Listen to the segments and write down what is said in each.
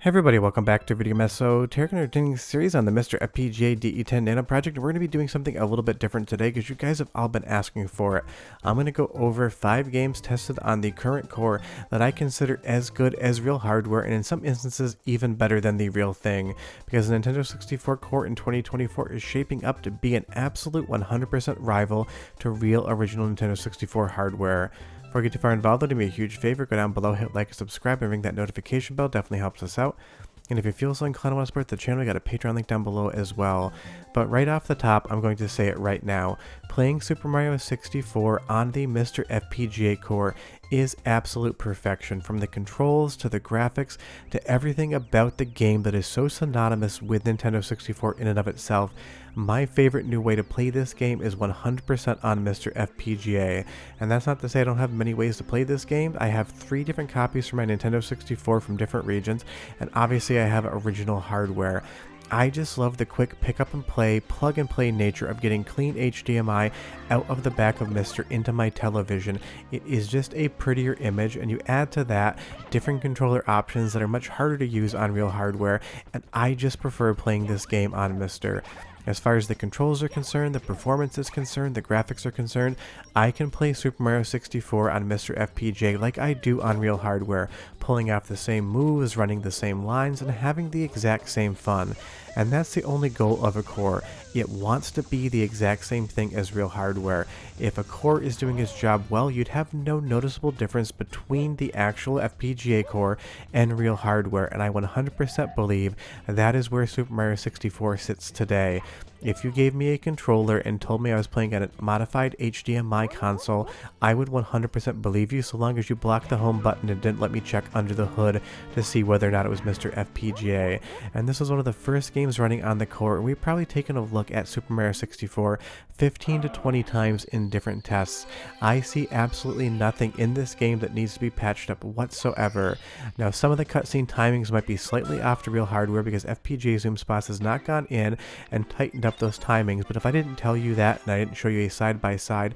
Hey everybody, welcome back to Video Mess. So today we're going to be doing a series on the MiSTer FPGA DE10 Nano project, and we're going to be doing something a little bit different today because you guys have all been asking for it. I'm going to go over 5 games tested on the current core that I consider as good as real hardware, and in some instances even better than the real thing, because the Nintendo 64 core in 2024 is shaping up to be an absolute 100% rival to real original Nintendo 64 hardware. Before we get too far involved, though, do me a huge favor, go down below, hit like and subscribe, and ring that notification bell. Definitely helps us out. And if you feel so inclined to want to support the channel, we got a Patreon link down below as well. But right off the top, I'm going to say it right now. Playing Super Mario 64 on the MiSTer FPGA core is absolute perfection, from the controls to the graphics to everything about the game that is so synonymous with Nintendo 64 in and of itself. My favorite new way to play this game is 100% on MiSTer FPGA, and that's not to say I don't have many ways to play this game. I have 3 different copies for my Nintendo 64 from different regions, and obviously I have original hardware. I just love the quick pick up and play, plug and play nature of getting clean HDMI out of the back of MiSTer into my television. It is just a prettier image, and you add to that different controller options that are much harder to use on real hardware, and I just prefer playing this game on MiSTer. As far as the controls are concerned, the performance is concerned, the graphics are concerned, I can play Super Mario 64 on MiSTer FPGA like I do on real hardware, pulling off the same moves, running the same lines, and having the exact same fun. And that's the only goal of a core. It wants to be the exact same thing as real hardware. If a core is doing its job well, you'd have no noticeable difference between the actual FPGA core and real hardware, and I 100% believe that is where Super Mario 64 sits today. If you gave me a controller and told me I was playing on a modified HDMI console, I would 100% believe you, so long as you blocked the home button and didn't let me check under the hood to see whether or not it was MiSTer FPGA. And this was one of the first games running on the core, and we've probably taken a look at Super Mario 64 15 to 20 times in different tests. I see absolutely nothing in this game that needs to be patched up whatsoever. Now, some of the cutscene timings might be slightly off to real hardware because FPGA Zoom Spots has not gone in and tightened up those timings, but if I didn't tell you that and I didn't show you a side-by-side,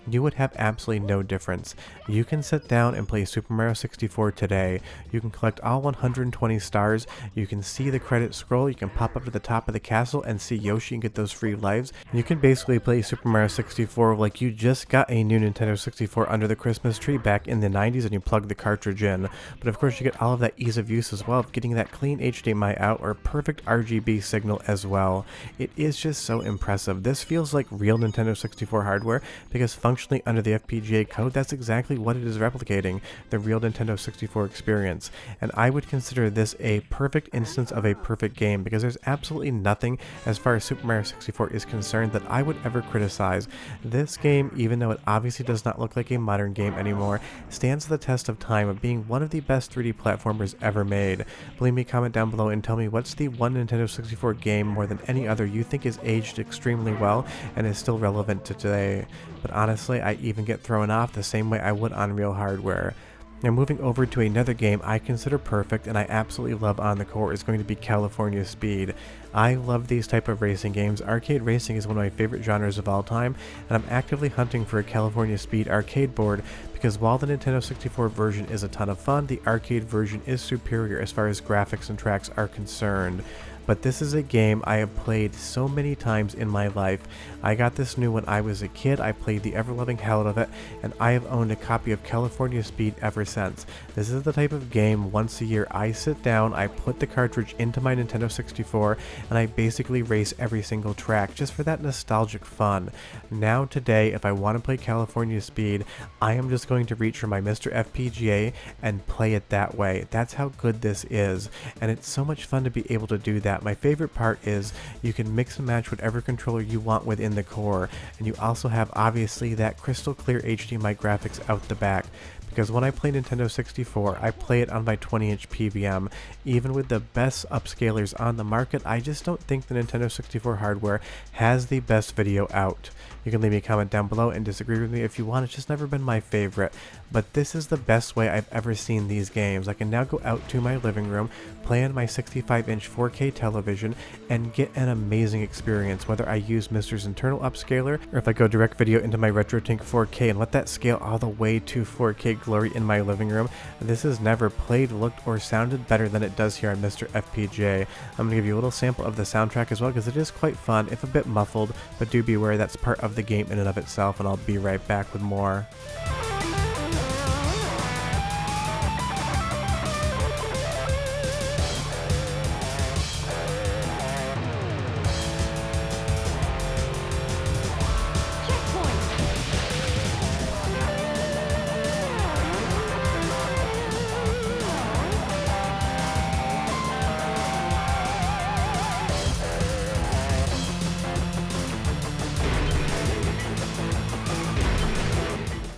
you would have absolutely no difference. You can sit down and play Super Mario 64 today. You can collect all 120 stars, you can see the credits scroll, you can pop up to the top of the castle and see Yoshi and get those free lives. You can basically play Super Mario 64 like you just got a new Nintendo 64 under the Christmas tree back in the 90s and you plug the cartridge in. But of course you get all of that ease of use as well, of getting that clean HDMI out or perfect RGB signal as well. It is just so impressive. This feels like real Nintendo 64 hardware because functionally under the FPGA code, that's exactly what it is replicating, the real Nintendo 64 experience. And I would consider this a perfect instance of a perfect game because there's absolutely nothing as far as Super Mario 64 is concerned that I would ever criticize. This game, even though it obviously does not look like a modern game anymore, stands the test of time of being one of the best 3D platformers ever made. Believe me, comment down below and tell me what's the one Nintendo 64 game more than any other you think is aged extremely well and is still relevant to today. But honestly, I even get thrown off the same way I would on real hardware. Now, moving over to another game I consider perfect and I absolutely love on the core is going to be California Speed. I love these type of racing games. Arcade racing is one of my favorite genres of all time, and I'm actively hunting for a California Speed arcade board because while the Nintendo 64 version is a ton of fun, the arcade version is superior as far as graphics and tracks are concerned. But this is a game I have played so many times in my life. I got this new when I was a kid, I played the ever-loving hell out of it, and I have owned a copy of California Speed ever since. This is the type of game once a year I sit down, I put the cartridge into my Nintendo 64, and I basically race every single track just for that nostalgic fun. Now today, if I want to play California Speed, I am just going to reach for my MiSTer FPGA and play it that way. That's how good this is, and it's so much fun to be able to do that. My favorite part is you can mix and match whatever controller you want within the core, and you also have obviously that crystal clear HDMI graphics out the back. Because when I play Nintendo 64, I play it on my 20-inch PVM. Even with the best upscalers on the market, I just don't think the Nintendo 64 hardware has the best video out. You can leave me a comment down below and disagree with me if you want. It's just never been my favorite. But this is the best way I've ever seen these games. I can now go out to my living room, play on my 65-inch 4K television, and get an amazing experience, whether I use MiSTer's internal upscaler, or if I go direct video into my RetroTink 4K and let that scale all the way to 4K glory in my living room. This has never played, looked, or sounded better than it does here on MiSTer FPGA. I'm going to give you a little sample of the soundtrack as well because it is quite fun, if a bit muffled, but do be aware that's part of the game in and of itself, and I'll be right back with more.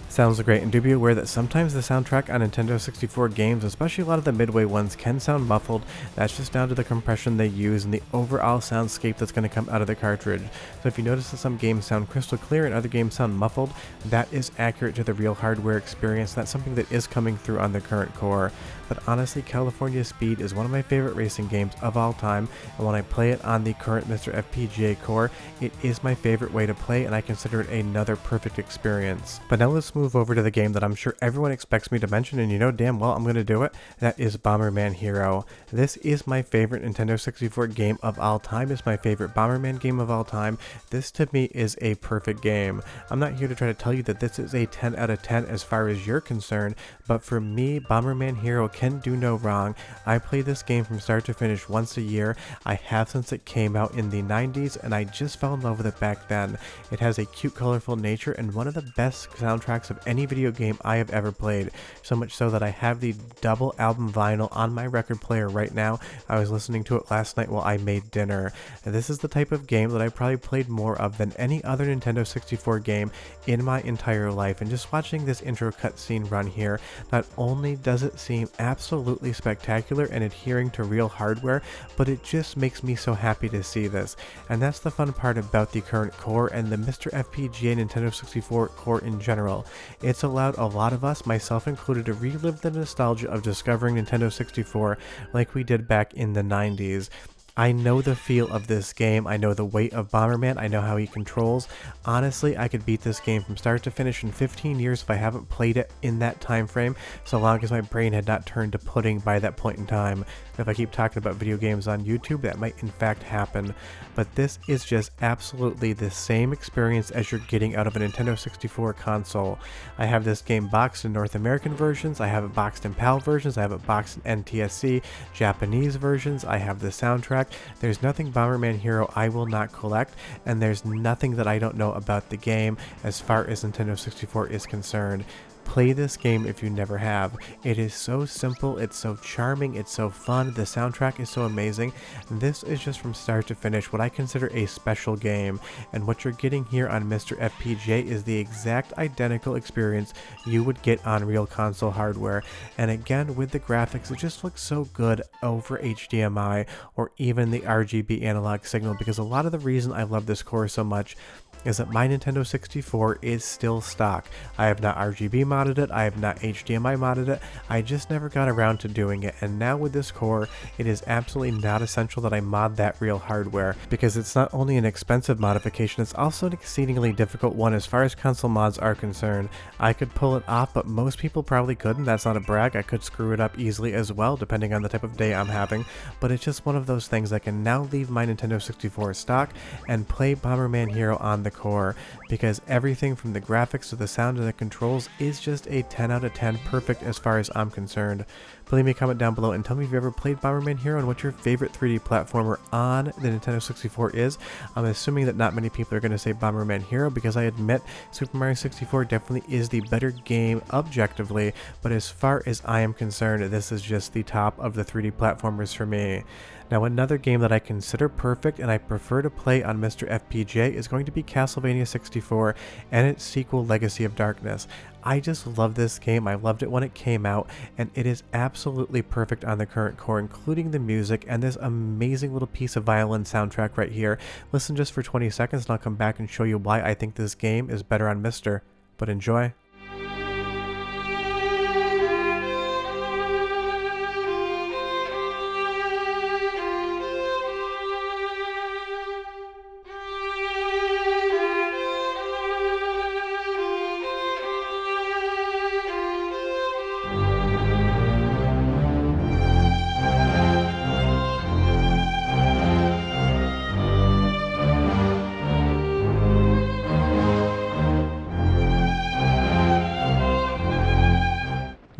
Sounds great, and do be aware that sometimes the soundtrack on Nintendo 64 games, especially a lot of the midway ones, can sound muffled. That's just down to the compression they use and the overall soundscape that's going to come out of the cartridge. So if you notice that some games sound crystal clear and other games sound muffled, that is accurate to the real hardware experience. That's something that is coming through on the current core. But honestly, California Speed is one of my favorite racing games of all time, and when I play it on the current MiSTer FPGA core, it is my favorite way to play, and I consider it another perfect experience. But now let's move over to the game that I'm sure everyone expects me to mention, and you know damn well I'm going to do it. That is Bomberman Hero. This is my favorite Nintendo 64 game of all time. It's my favorite Bomberman game of all time. This to me is a perfect game. I'm not here to try to tell you that this is a 10 out of 10 as far as you're concerned, but for me, Bomberman Hero can do no wrong. I play this game from start to finish once a year. I have since it came out in the 90s, and I just fell in love with it back then. It has a cute, colorful nature and one of the best soundtracks of any video game I have ever played. So much so that I have the double album vinyl on my record player right now. I was listening to it last night while I made dinner. And this is the type of game that I probably played more of than any other Nintendo 64 game in my entire life. And just watching this intro cutscene run here, not only does it seem absolutely spectacular and adhering to real hardware, but it just makes me so happy to see this. And that's the fun part about the current core and the MiSTer FPGA Nintendo 64 core in general. It's allowed a lot of us, myself included, to relive the nostalgia of discovering Nintendo 64 like we did back in the 90s. I know the feel of this game, I know the weight of Bomberman, I know how he controls. Honestly, I could beat this game from start to finish in 15 years if I haven't played it in that time frame, so long as my brain had not turned to pudding by that point in time. If I keep talking about video games on YouTube, that might in fact happen. But this is just absolutely the same experience as you're getting out of a Nintendo 64 console. I have this game boxed in North American versions, I have it boxed in PAL versions, I have it boxed in NTSC, Japanese versions, I have the soundtrack. There's nothing Bomberman Hero I will not collect, and there's nothing that I don't know about the game as far as Nintendo 64 is concerned. Play this game if you never have. It is so simple, it's so charming, it's so fun, the soundtrack is so amazing. This is just from start to finish what I consider a special game, and what you're getting here on MiSTer FPGA is the exact identical experience you would get on real console hardware. And again, with the graphics, it just looks so good over HDMI or even the RGB analog signal, because a lot of the reason I love this core so much is that my Nintendo 64 is still stock. I have not RGB modded it, I have not HDMI modded it, I just never got around to doing it, and now with this core, it is absolutely not essential that I mod that real hardware, because it's not only an expensive modification, it's also an exceedingly difficult one as far as console mods are concerned. I could pull it off, but most people probably couldn't. That's not a brag, I could screw it up easily as well, depending on the type of day I'm having, but it's just one of those things I can now leave my Nintendo 64 stock and play Bomberman Hero on the core, because everything from the graphics to the sound to the controls is just a 10 out of 10 perfect as far as I'm concerned. But leave me a comment down below and tell me if you've ever played Bomberman Hero and what your favorite 3D platformer on the Nintendo 64 is. I'm assuming that not many people are going to say Bomberman Hero, because I admit Super Mario 64 definitely is the better game objectively, but as far as I am concerned, this is just the top of the 3D platformers for me. Now, another game that I consider perfect and I prefer to play on MiSTer FPGA is going to be Castlevania 64 and its sequel Legacy of Darkness. I just love this game, I loved it when it came out, and it is absolutely perfect on the current core, including the music and this amazing little piece of violin soundtrack right here. Listen just for 20 seconds and I'll come back and show you why I think this game is better on MiSTer. But enjoy.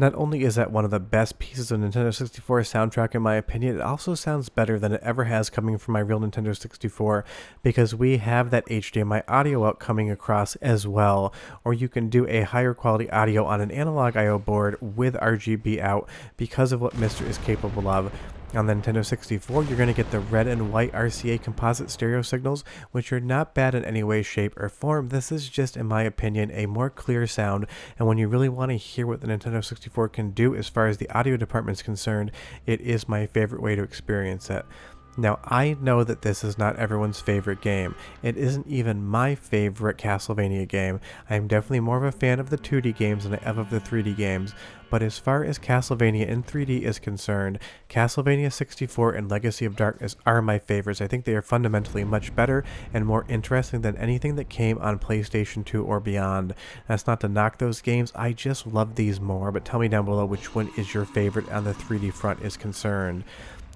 Not only is that one of the best pieces of Nintendo 64 soundtrack in my opinion, it also sounds better than it ever has coming from my real Nintendo 64, because we have that HDMI audio out coming across as well, or you can do a higher quality audio on an analog I/O board with RGB out because of what MiSTer is capable of. On the Nintendo 64, you're going to get the red and white RCA composite stereo signals, which are not bad in any way, shape, or form. This is just, in my opinion, a more clear sound, and when you really want to hear what the Nintendo 64 can do as far as the audio department is concerned, it is my favorite way to experience it. Now, I know that this is not everyone's favorite game. It isn't even my favorite Castlevania game. I am definitely more of a fan of the 2D games than I am of the 3D games. But as far as Castlevania in 3D is concerned, Castlevania 64 and Legacy of Darkness are my favorites. I think they are fundamentally much better and more interesting than anything that came on PlayStation 2 or beyond. That's not to knock those games, I just love these more, but tell me down below which one is your favorite on the 3D front is concerned.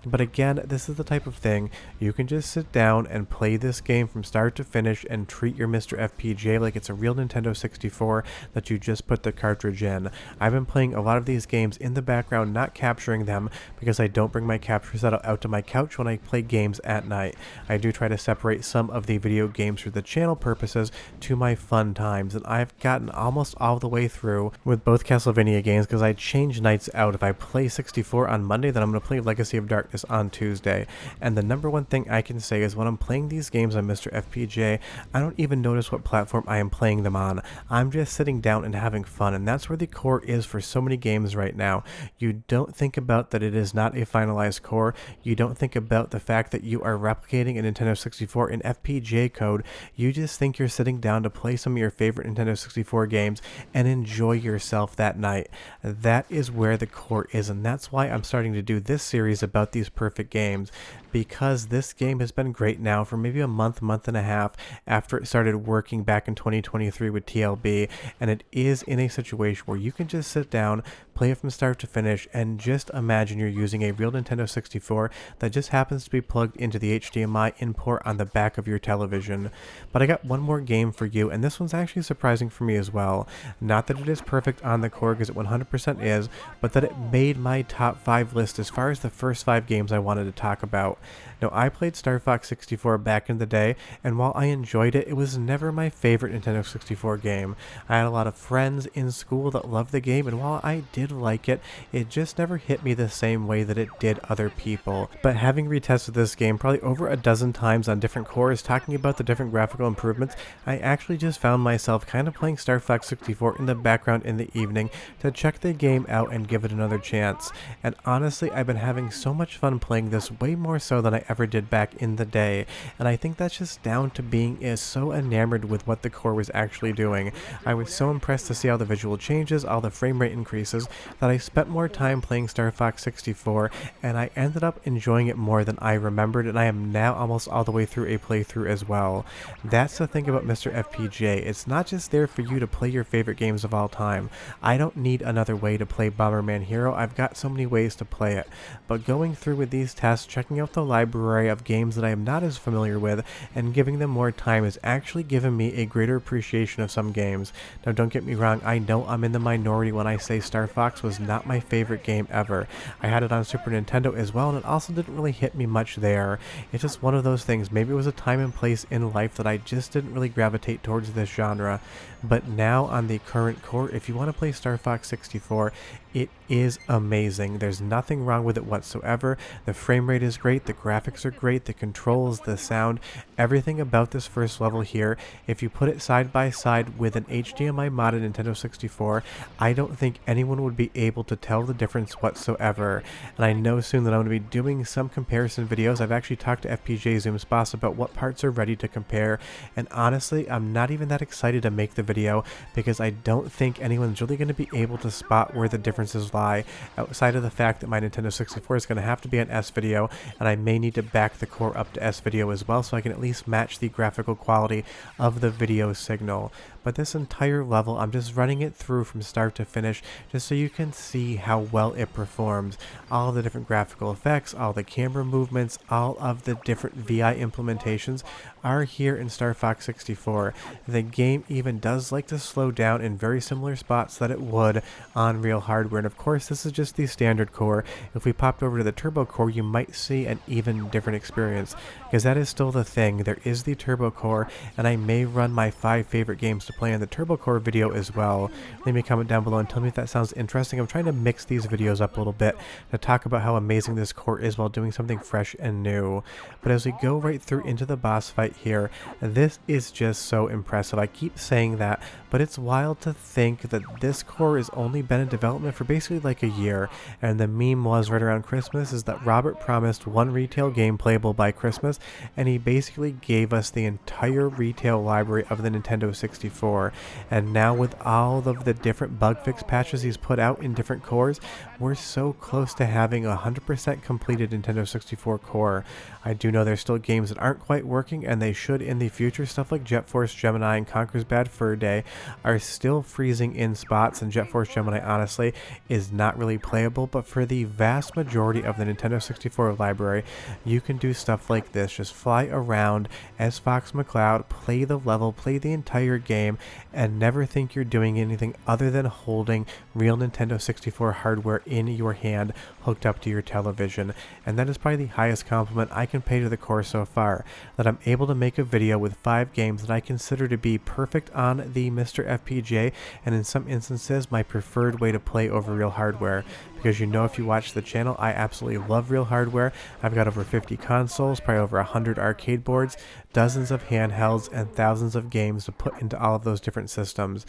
But again, this is the type of thing you can just sit down and play this game from start to finish and treat your MiSTer FPGA like it's a real Nintendo 64 that you just put the cartridge in. I've been playing a lot of these games in the background, not capturing them because I don't bring my capture setup out to my couch when I play games at night. I do try to separate some of the video games for the channel purposes to my fun times, and I've gotten almost all the way through with both Castlevania games because I change nights out. If I play 64 on Monday, then I'm going to play Legacy of Darkness on Tuesday. And the number one thing I can say is when I'm playing these games on MiSTer FPGA, I don't even notice what platform I am playing them on. I'm just sitting down and having fun, and that's where the core is for so many games right now. You don't think about that it is not a finalized core. You don't think about the fact that you are replicating a Nintendo 64 in FPGA code. You just think you're sitting down to play some of your favorite Nintendo 64 games and enjoy yourself that night. That is where the core is, and that's why I'm starting to do this series about these perfect games, because this game has been great now for maybe a month and a half after it started working back in 2023 with TLB, and it is in a situation where you can just sit down, play it from start to finish, and just imagine you're using a real Nintendo 64 that just happens to be plugged into the HDMI in port on the back of your television. But I got one more game for you, and this one's actually surprising for me as well. Not that it is perfect on the core, because it 100% is, but that it made my top 5 list as far as the first 5 games I wanted to talk about. Now, I played Star Fox 64 back in the day, and while I enjoyed it, it was never my favorite Nintendo 64 game. I had a lot of friends in school that loved the game, and while I did like it, it just never hit me the same way that it did other people. But having retested this game probably over a dozen times on different cores, talking about the different graphical improvements, I actually just found myself kind of playing Star Fox 64 in the background in the evening to check the game out and give it another chance. And honestly, I've been having so much fun playing this, way more so than I ever did back in the day, and I think that's just down to being so enamored with what the core was actually doing. I was so impressed to see all the visual changes, all the frame rate increases, that I spent more time playing Star Fox 64, and I ended up enjoying it more than I remembered, and I am now almost all the way through a playthrough as well. That's the thing about MiSTer FPGA. It's not just there for you to play your favorite games of all time. I don't need another way to play Bomberman Hero. I've got so many ways to play it. But going through with these tests, checking out the library of games that I am not as familiar with, and giving them more time has actually given me a greater appreciation of some games. Now, don't get me wrong, I know I'm in the minority when I say Star Fox was not my favorite game ever. I had it on Super Nintendo as well, and it also didn't really hit me much there. It's just one of those things. Maybe it was a time and place in life that I just didn't really gravitate towards this genre. But now on the current core, if you want to play Star Fox 64, it is amazing. There's nothing wrong with it whatsoever. The frame rate is great, the graphics are great, the controls, the sound, everything about this first level here. If you put it side by side with an HDMI modded Nintendo 64, I don't think anyone would be able to tell the difference whatsoever. And I know soon that I'm going to be doing some comparison videos. I've actually talked to FPGA Zoom's boss about what parts are ready to compare, and honestly, I'm not even that excited to make the video because I don't think anyone's really going to be able to spot where the differences lie, outside of the fact that my Nintendo 64 is going to have to be an S video, and I may need to back the core up to S video as well, so I can at least match the graphical quality of the video signal. but this entire level, I'm just running it through from start to finish just so you can see how well it performs. All of the different graphical effects, all the camera movements, all of the different VI implementations are here in Star Fox 64. The game even does like to slow down in very similar spots that it would on real hardware, and of course this is just the standard core. If we popped over to the turbo core, you might see an even different experience, because that is still the thing. There is the turbo core, and I may run my 5 favorite games to play in the turbo core video as well. Leave me a comment down below and tell me if that sounds interesting. I'm trying to mix these videos up a little bit to talk about how amazing this core is while doing something fresh and new. But as we go right through into the boss fight here, this is just so impressive. I keep saying that, but it's wild to think that this core has only been in development for basically like a year, and the meme was right around Christmas is that Robert promised one retail game playable by Christmas, and he basically gave us the entire retail library of the Nintendo 64. And now with all of the different bug fix patches he's put out in different cores, we're so close to having a 100% completed Nintendo 64 core. I do know there's still games that aren't quite working, and they should in the future. Stuff like Jet Force Gemini and Conker's Bad Fur Day are still freezing in spots, and Jet Force Gemini honestly is not really playable, but for the vast majority of the Nintendo 64 library, you can do stuff like this. Just fly around as Fox McCloud, play the level, play the entire game, and never think you're doing anything other than holding real Nintendo 64 hardware in your hand hooked up to your television. And that is probably the highest compliment I can pay to the core so far, that I'm able to make a video with 5 games that I consider to be perfect on the MiSTer FPGA, and in some instances my preferred way to play over real hardware. Because you know, if you watch the channel, I absolutely love real hardware. I've got over 50 consoles, probably over 100 arcade boards, dozens of handhelds, and thousands of games to put into all of those different systems.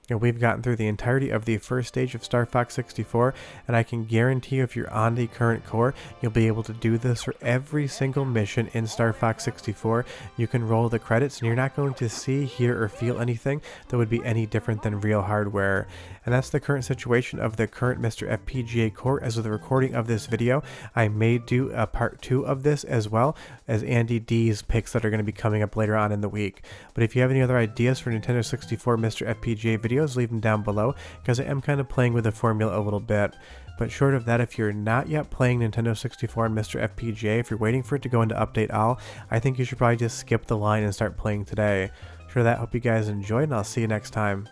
And we've gotten through the entirety of the first stage of Star Fox 64, and I can guarantee you if you're on the current core, you'll be able to do this for every single mission in Star Fox 64. You can roll the credits, and you're not going to see, hear, or feel anything that would be any different than real hardware. And that's the current situation of the current MiSTer FPGA core as of the recording of this video. I may do a part 2 of this as well as Andy D's picks that are going to be coming up later on in the week. But if you have any other ideas for Nintendo 64 MiSTer FPGA videos, leave them down below, because I am kind of playing with the formula a little bit. But short of that, if you're not yet playing Nintendo 64 and MiSTer FPGA, if you're waiting for it to go into update all, I think you should probably just skip the line and start playing today. Short of that, hope you guys enjoyed, and I'll see you next time.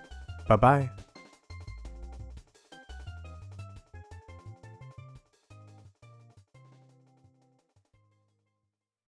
Bye bye.